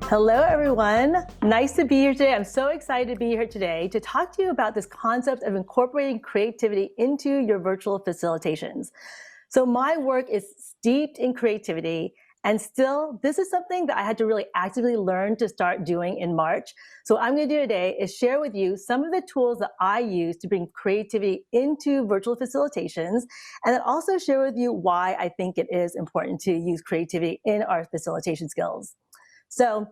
Hello, everyone. Nice to be here today. I'm so excited to be here today to talk to you about this concept of incorporating creativity into your virtual facilitations. So my work is steeped in creativity, and still, this is something that I had to really actively learn to start doing in March. So what I'm going to do today is share with you some of the tools that I use to bring creativity into virtual facilitations, and then also share with you why I think it is important to use creativity in our facilitation skills. So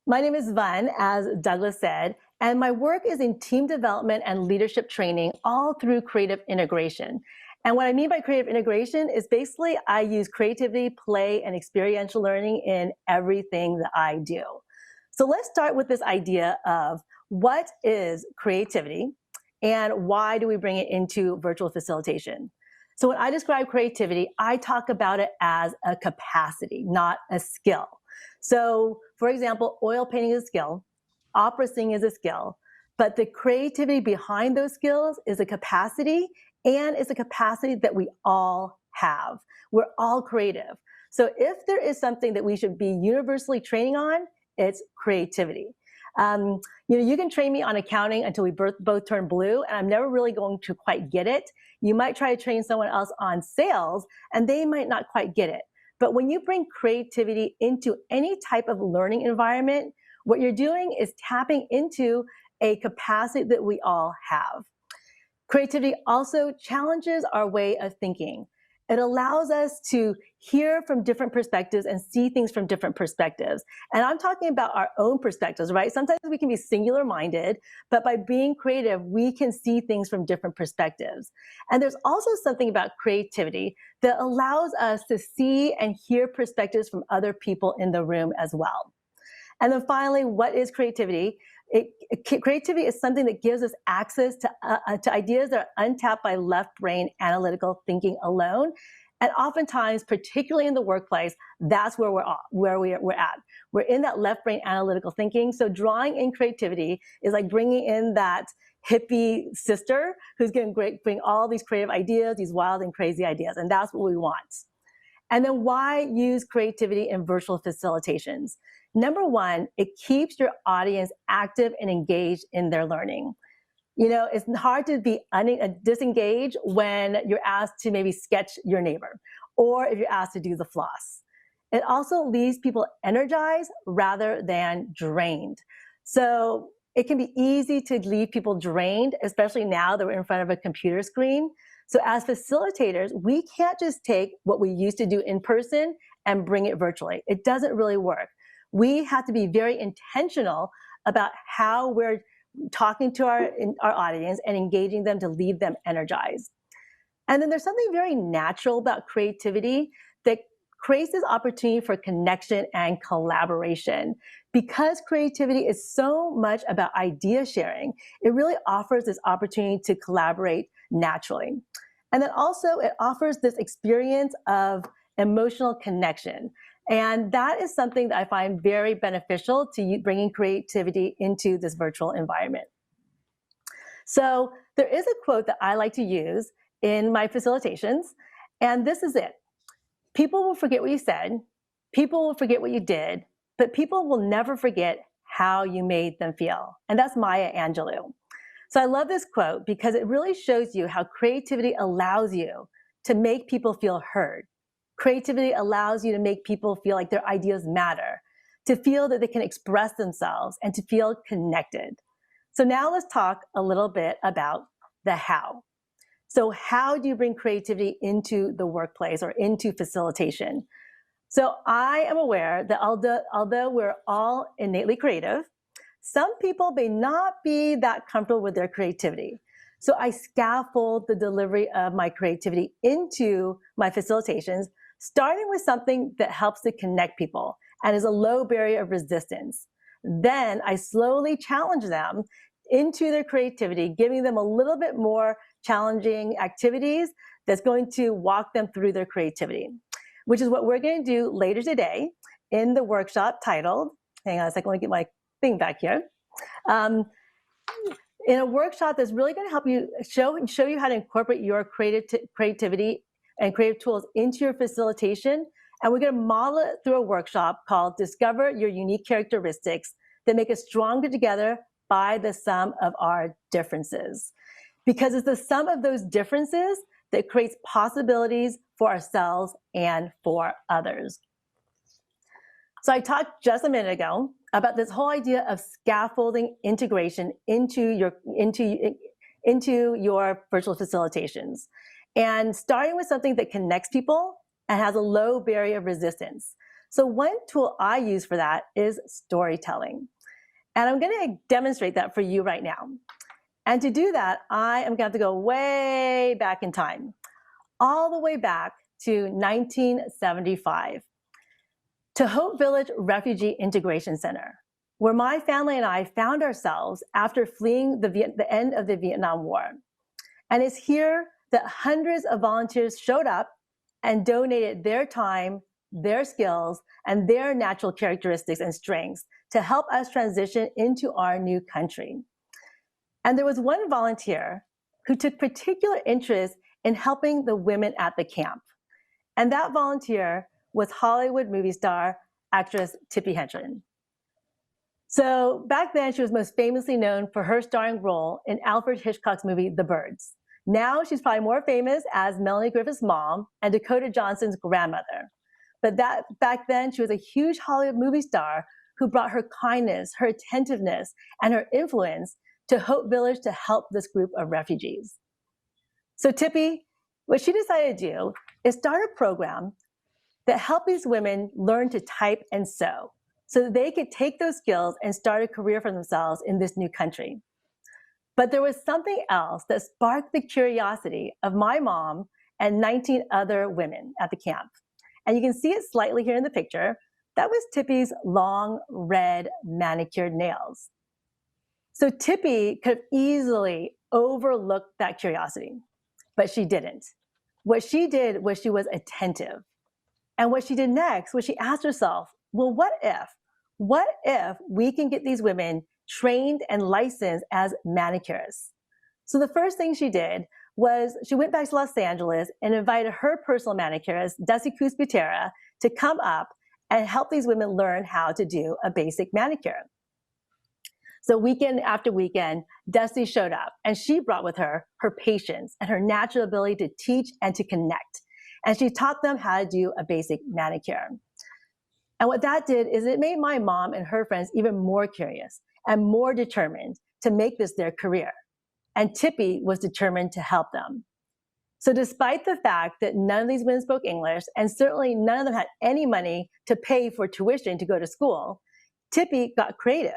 my name is Van, as Douglas said, and my work is in team development and leadership training all through creative integration. And what I mean by creative integration is basically I use creativity, play, and experiential learning in everything that I do. So let's start with this idea of what is creativity and why do we bring it into virtual facilitation? So when I describe creativity, I talk about it as a capacity, not a skill. So for example, oil painting is a skill, opera singing is a skill, but the creativity behind those skills is a capacity, and it's a capacity that we all have. We're all creative. So if there is something that we should be universally training on, it's creativity. You can train me on accounting until we both turn blue, and I'm never really going to quite get it. You might try to train someone else on sales, and they might not quite get it. But when you bring creativity into any type of learning environment, what you're doing is tapping into a capacity that we all have. Creativity also challenges our way of thinking. It allows us to hear from different perspectives and see things from different perspectives. And I'm talking about our own perspectives, right? Sometimes we can be singular-minded, but by being creative, we can see things from different perspectives. And there's also something about creativity that allows us to see and hear perspectives from other people in the room as well. And then finally, what is creativity? Creativity is something that gives us access to ideas that are untapped by left brain analytical thinking alone. And oftentimes, particularly in the workplace, that's where we're at. We're in that left brain analytical thinking. So drawing in creativity is like bringing in that hippie sister who's going to bring all these creative ideas, these wild and crazy ideas. And that's what we want. And then why use creativity in virtual facilitations? Number one, it keeps your audience active and engaged in their learning. You know, it's hard to be disengaged when you're asked to maybe sketch your neighbor, or if you're asked to do the floss. It also leaves people energized rather than drained. So it can be easy to leave people drained, especially now that we're in front of a computer screen. So as facilitators, we can't just take what we used to do in person and bring it virtually. It doesn't really work. We have to be very intentional about how we're talking to our audience and engaging them to leave them energized. And then there's something very natural about creativity that creates this opportunity for connection and collaboration. Because creativity is so much about idea sharing, it really offers this opportunity to collaborate naturally. And then also it offers this experience of emotional connection. And that is something that I find very beneficial to bringing creativity into this virtual environment. So there is a quote that I like to use in my facilitations, and this is it. People will forget what you said, people will forget what you did, but people will never forget how you made them feel. And that's Maya Angelou. So I love this quote because it really shows you how creativity allows you to make people feel heard. Creativity allows you to make people feel like their ideas matter, to feel that they can express themselves, and to feel connected. So now let's talk a little bit about the how. So how do you bring creativity into the workplace or into facilitation? So I am aware that although we're all innately creative, some people may not be that comfortable with their creativity. So I scaffold the delivery of my creativity into my facilitations, starting with something that helps to connect people and is a low barrier of resistance. Then I slowly challenge them into their creativity, giving them a little bit more challenging activities that's going to walk them through their creativity, which is what we're going to do later today in the workshop titled, hang on a second, let me get my thing back here. In a workshop that's really going to help you show you how to incorporate your creativity and creative tools into your facilitation And we're going to model it through a workshop called Discover Your Unique Characteristics that make us stronger together by the sum of our differences. Because it's the sum of those differences that creates possibilities for ourselves and for others. So I talked just a minute ago about this whole idea of scaffolding integration into your virtual facilitations, and starting with something that connects people and has a low barrier of resistance. So one tool I use for that is storytelling. And I'm going to demonstrate that for you right now. And to do that, I am going to have to go way back in time, all the way back to 1975, to Hope Village Refugee Integration Center, where my family and I found ourselves after fleeing the end of the Vietnam War. And it's here that hundreds of volunteers showed up and donated their time, their skills, and their natural characteristics and strengths to help us transition into our new country. And there was one volunteer who took particular interest in helping the women at the camp. And that volunteer was Hollywood movie star, actress Tippi Hedren. So back then, she was most famously known for her starring role in Alfred Hitchcock's movie, The Birds. Now she's probably more famous as Melanie Griffith's mom and Dakota Johnson's grandmother. But back then, she was a huge Hollywood movie star who brought her kindness, her attentiveness, and her influence to Hope Village to help this group of refugees. So Tippi, what she decided to do is start a program that helped these women learn to type and sew so that they could take those skills and start a career for themselves in this new country. But there was something else that sparked the curiosity of my mom and 19 other women at the camp. And you can see it slightly here in the picture. That was Tippi's long, red, manicured nails. So Tippi could have easily overlooked that curiosity, but she didn't. What she did was she was attentive. And what she did next was she asked herself, well, what if we can get these women trained and licensed as manicurists? So the first thing she did was she went back to Los Angeles and invited her personal manicurist, Dusty Cusputera, to come up and help these women learn how to do a basic manicure. So weekend after weekend, Dusty showed up, and she brought with her her patience and her natural ability to teach and to connect. And she taught them how to do a basic manicure. And what that did is it made my mom and her friends even more curious and more determined to make this their career. And Tippi was determined to help them. So despite the fact that none of these women spoke English, and certainly none of them had any money to pay for tuition to go to school, Tippi got creative.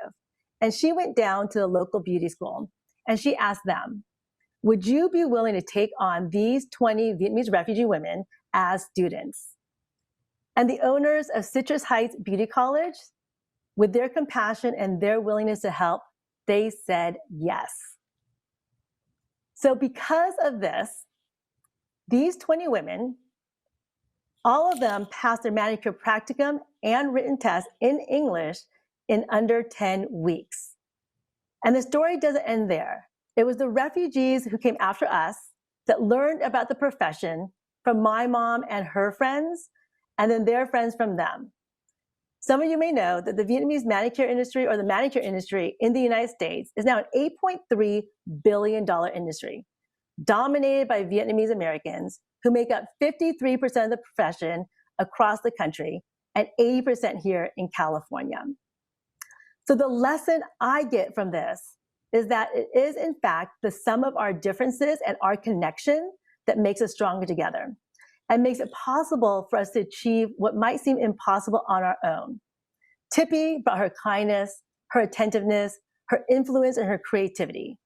And she went down to the local beauty school, and she asked them, would you be willing to take on these 20 Vietnamese refugee women as students? And the owners of Citrus Heights Beauty College, with their compassion and their willingness to help, they said yes. So because of this, these 20 women, all of them passed their manicure practicum and written test in English in under 10 weeks. And the story doesn't end there. It was the refugees who came after us that learned about the profession from my mom and her friends, and then their friends from them. Some of you may know that the Vietnamese manicure industry, or the manicure industry in the United States, is now an $8.3 billion industry, dominated by Vietnamese Americans who make up 53% of the profession across the country and 80% here in California. So the lesson I get from this is that it is, in fact, the sum of our differences and our connection that makes us stronger together and makes it possible for us to achieve what might seem impossible on our own. Tippi brought her kindness, her attentiveness, her influence, and her creativity.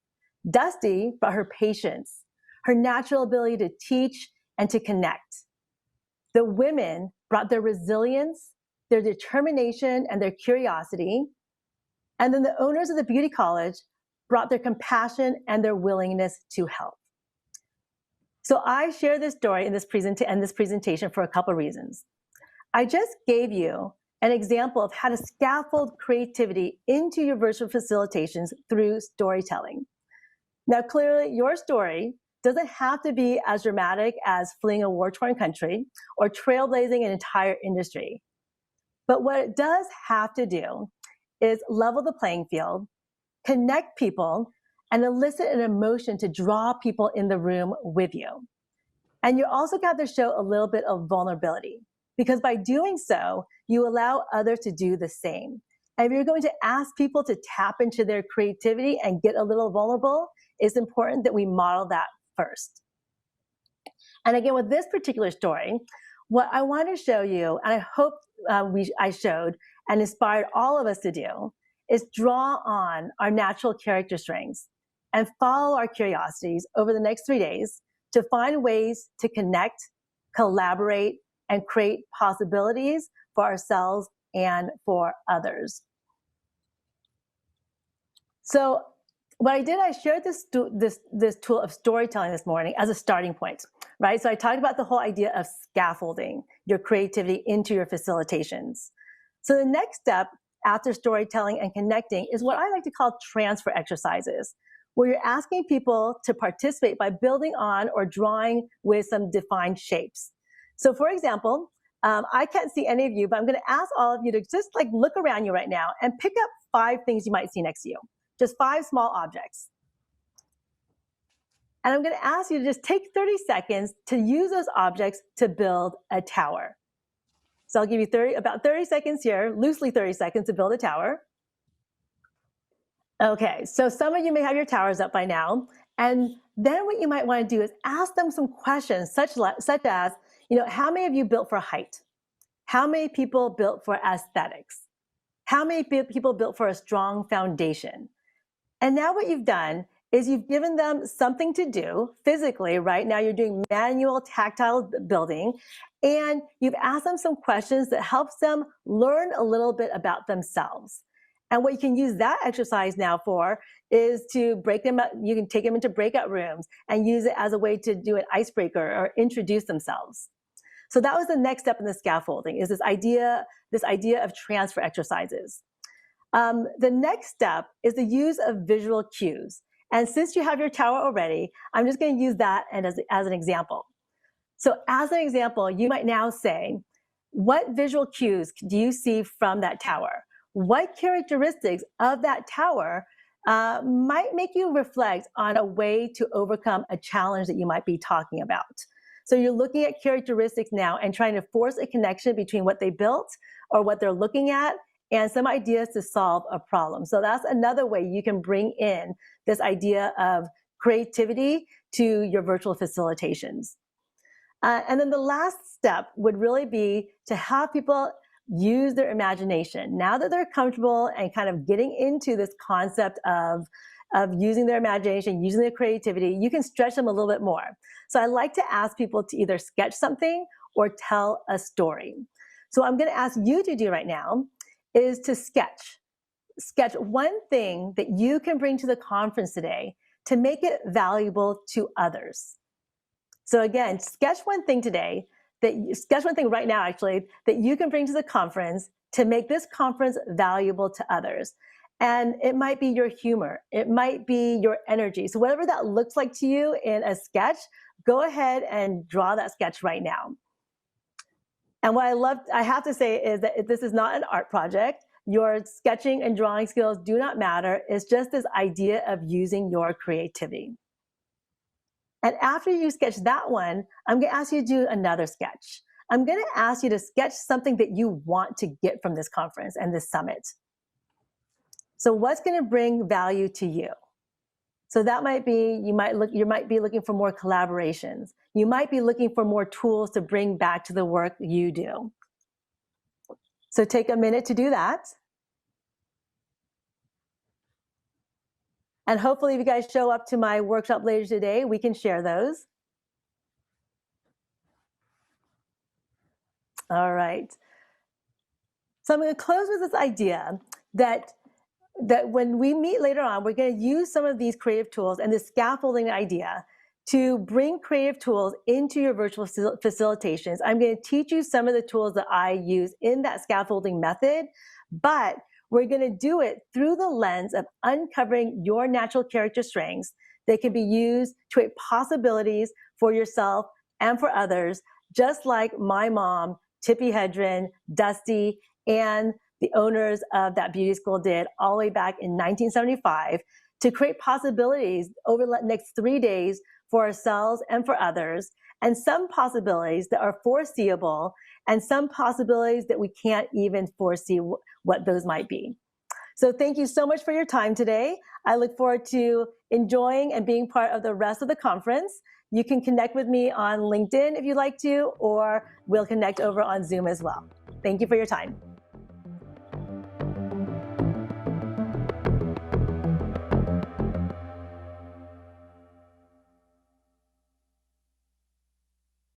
Dusty brought her patience, her natural ability to teach and to connect. The women brought their resilience, their determination, and their curiosity. And then the owners of the beauty college brought their compassion and their willingness to help. So I share this story in this presentation for a couple of reasons. I just gave you an example of how to scaffold creativity into your virtual facilitations through storytelling. Now, clearly, your story doesn't have to be as dramatic as fleeing a war-torn country or trailblazing an entire industry. But what it does have to do is level the playing field, connect people, and elicit an emotion to draw people in the room with you. And you also got to show a little bit of vulnerability, because by doing so, you allow others to do the same. And if you're going to ask people to tap into their creativity and get a little vulnerable, it's important that we model that first. And again, with this particular story, what I want to show you, and I hope I showed and inspired all of us to do, is draw on our natural character strengths and follow our curiosities over the next 3 days to find ways to connect, collaborate, and create possibilities for ourselves and for others. So what I did, I shared this tool of storytelling this morning as a starting point, right? So I talked about the whole idea of scaffolding your creativity into your facilitations. So the next step after storytelling and connecting is what I like to call transfer exercises, where you're asking people to participate by building on or drawing with some defined shapes. So for example, I can't see any of you, but I'm going to ask all of you to just like look around you right now and pick up 5 things you might see next to you. Just 5 small objects. And I'm going to ask you to just take 30 seconds to use those objects to build a tower. So I'll give you about 30 seconds here, loosely 30 seconds to build a tower. Okay, so some of you may have your towers up by now. And then what you might want to do is ask them some questions such as, how many of you built for height? How many people built for aesthetics? How many people built for a strong foundation? And now what you've done is you've given them something to do physically, right? Now you're doing manual tactile building, and you've asked them some questions that helps them learn a little bit about themselves. And what you can use that exercise now for is to break them up. You can take them into breakout rooms and use it as a way to do an icebreaker or introduce themselves. So that was the next step in the scaffolding, is this idea of transfer exercises. The next step is the use of visual cues. And since you have your tower already, I'm just going to use that as an example. So as an example, you might now say, what visual cues do you see from that tower? What characteristics of that tower might make you reflect on a way to overcome a challenge that you might be talking about? So you're looking at characteristics now and trying to force a connection between what they built or what they're looking at and some ideas to solve a problem. So that's another way you can bring in this idea of creativity to your virtual facilitations. And then the last step would really be to have people use their imagination. Now that they're comfortable and kind of getting into this concept of using their imagination, using their creativity, you can stretch them a little bit more. So I like to ask people to either sketch something or tell a story. So what I'm going to ask you to do right now is to sketch one thing that you can bring to the conference today to make it valuable to others. So again, sketch one thing right now actually, that you can bring to the conference to make this conference valuable to others. And it might be your humor, it might be your energy. So whatever that looks like to you in a sketch, go ahead and draw that sketch right now. And what I have to say is that this is not an art project. Your sketching and drawing skills do not matter. It's just this idea of using your creativity. And after you sketch that one, I'm going to ask you to do another sketch. I'm going to ask you to sketch something that you want to get from this conference and this summit. So what's going to bring value to you? So that might be, you might be looking for more collaborations. You might be looking for more tools to bring back to the work you do. So take a minute to do that. And hopefully if you guys show up to my workshop later today, we can share those. All right. So I'm going to close with this idea that when we meet later on, we're going to use some of these creative tools and this scaffolding idea to bring creative tools into your virtual facilitations. I'm going to teach you some of the tools that I use in that scaffolding method, but we're going to do it through the lens of uncovering your natural character strengths that can be used to create possibilities for yourself and for others, just like my mom, Tippi Hedren, Dusty, and the owners of that beauty school did all the way back in 1975 to create possibilities over the next 3 days for ourselves and for others, and some possibilities that are foreseeable and some possibilities that we can't even foresee what those might be. So thank you so much for your time today. I look forward to enjoying and being part of the rest of the conference. You can connect with me on LinkedIn if you'd like to, or we'll connect over on Zoom as well. Thank you for your time.